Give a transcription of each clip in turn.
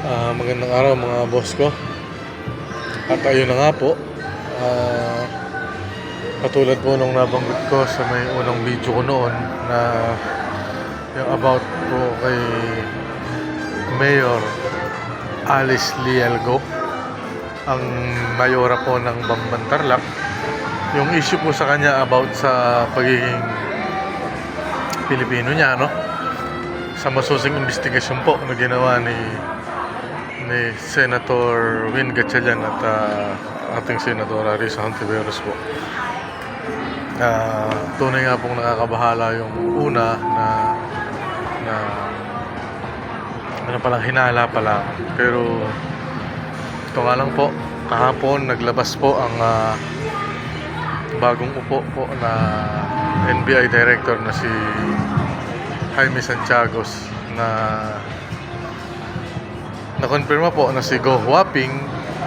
Magandang araw mga boss ko. At ayun na nga po, katulad po nung nabanggit ko sa may unang video ko noon na yung about po kay Mayor Alice Lielgo, ang mayora po ng Bamban Tarlac. Yung issue po sa kanya about sa pagiging Pilipino niya, no? Sa masusing investigasyon po na ginawa ni Senator Win Gatchalian at ating Senadora Risa Hontiveros po. Tunay nga pong nakakabahala yung una na ano palang hinala pala. Pero ito nga lang po, kahapon naglabas po ang bagong upo po na NBI Director na si Jaime Santiagos na nakonfirma po na si Go Huaping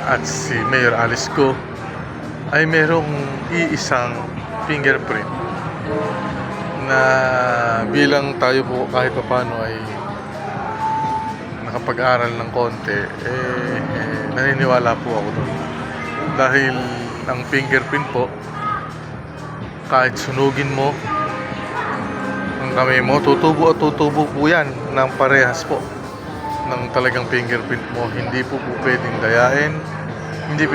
at si Mayor Alice Go ay merong iisang fingerprint na bilang tayo po kahit paano ay nakapag-aral ng konti, naniniwala po ako doon. Dahil ang fingerprint po, kahit sunugin mo ang kamay mo, tutubo at tutubo po yan ng parehas po ng talagang fingerprint mo. Hindi po pwedeng gayahin, hindi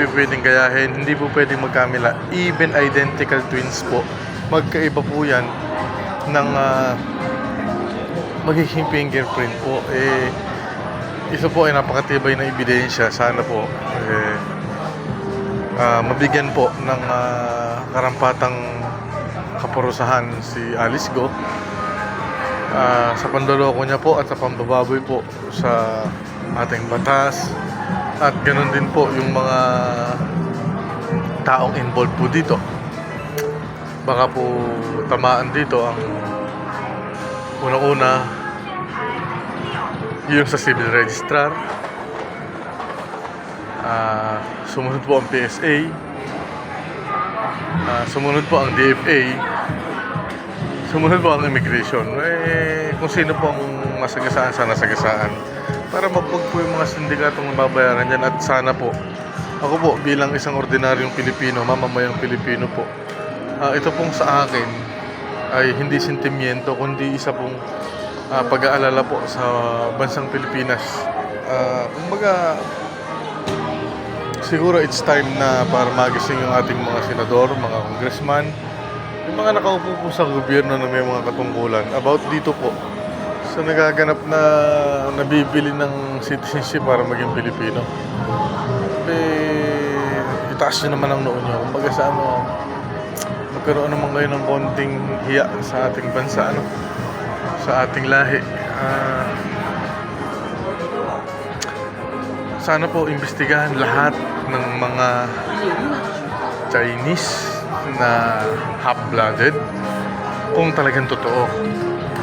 po pwedeng magkamila. Even identical twins po, magkaiba po yan ng magiging fingerprint po. Isa po ay napakatibay na ebidensya. Sana po mabigyan po ng karampatang kaparusahan si Alice Go sa pandaloko niya po at sa pambababoy po sa ating batas, at ganoon din po yung mga taong involved po dito. Baka po tamaan dito ang unang-una yung sa civil registrar, sumunod po ang PSA, sumunod po ang DFA, sumunod po ang immigration. Kung sino po ang masagasaan, sana sagasaan para mapag po yung mga sindikatong nababayaran dyan. At sana po, ako po bilang isang ordinaryong Pilipino, mamamayang Pilipino po, ito pong sa akin ay hindi sentimiento, kundi isa pong pag-aalala po sa bansang Pilipinas. Kumbaga, siguro it's time na para magising yung ating mga senador, mga congressman, yung mga nakaupo po sa gobyerno na may mga katungkulan about dito po sa nagaganap na nabibili ng citizenship para maging Pilipino. Itaas nyo naman ang noo nyo. Kumbaga sa magkaroon naman kayo ng konting hiya sa ating bansa, sa ating lahi. Sana po imbestigahan lahat ng mga Chinese na half-blooded kung talagang totoo.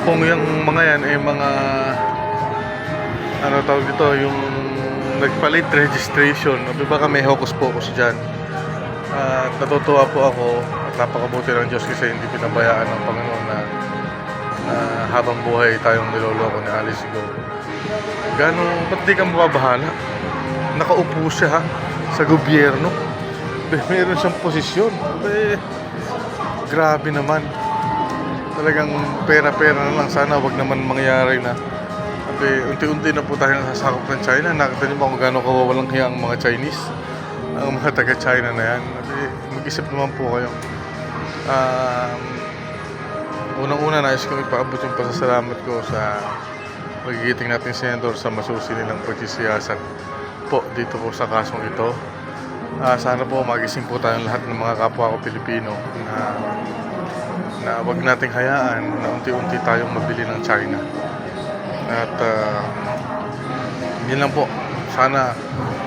Kung yung mga yan ay mga tawag dito, yung nagpalit registration, baka may hocus-pocus dyan. Natutuwa po ako at napakabuti ng Diyos kasi hindi pinabayaan ng Panginoon na habang buhay tayong niloloko ni Alice Go. Ba't di ka mababahala? Nakaupo siya sa gobyerno. Meron siyang posisyon. Grabe naman. Talagang pera-pera na lang. Sana wag naman mangyari na unti-unti na po tayo nasasakop ng China. Nakita niyo ba kung gano'ng kawawalang hiya ang mga Chinese, ang mga taga-China na yan? Mag-isip naman po kayo. Unang-una, nais kong ipaabot yung pasasalamat ko sa magigiting nating senador sa masusi nilang pagsisiyasat po dito po sa kasong ito. Sana po magising po tayong lahat ng mga kapwa ko Pilipino na wag nating hayaan na unti-unti tayong mabili ng China. At yun lang po. Sana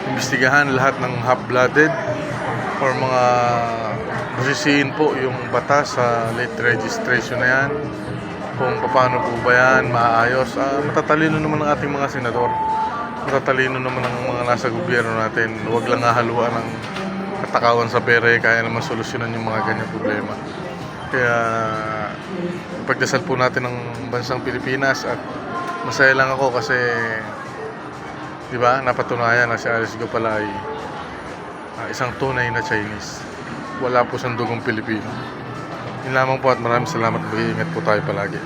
imbestigahan lahat ng half-blooded or mga busisiin po yung batas sa late registration na yan, kung paano po ba yan maayos. Matatalino naman ang ating mga senador, matatalino naman ang mga nasa gobyerno natin. Huwag lang hahaluan ng katakawan sa pera, kaya naman solusyonan yung mga ganyang problema. Kaya pagdasal po natin ng bansang Pilipinas, at masaya lang ako kasi Di ba? Napatunayan na si Alice Go pala ay isang tunay na Chinese. Wala po siyang dugong Pilipino. Yun lamang po at maraming salamat. Mag-iingat po tayo palagi.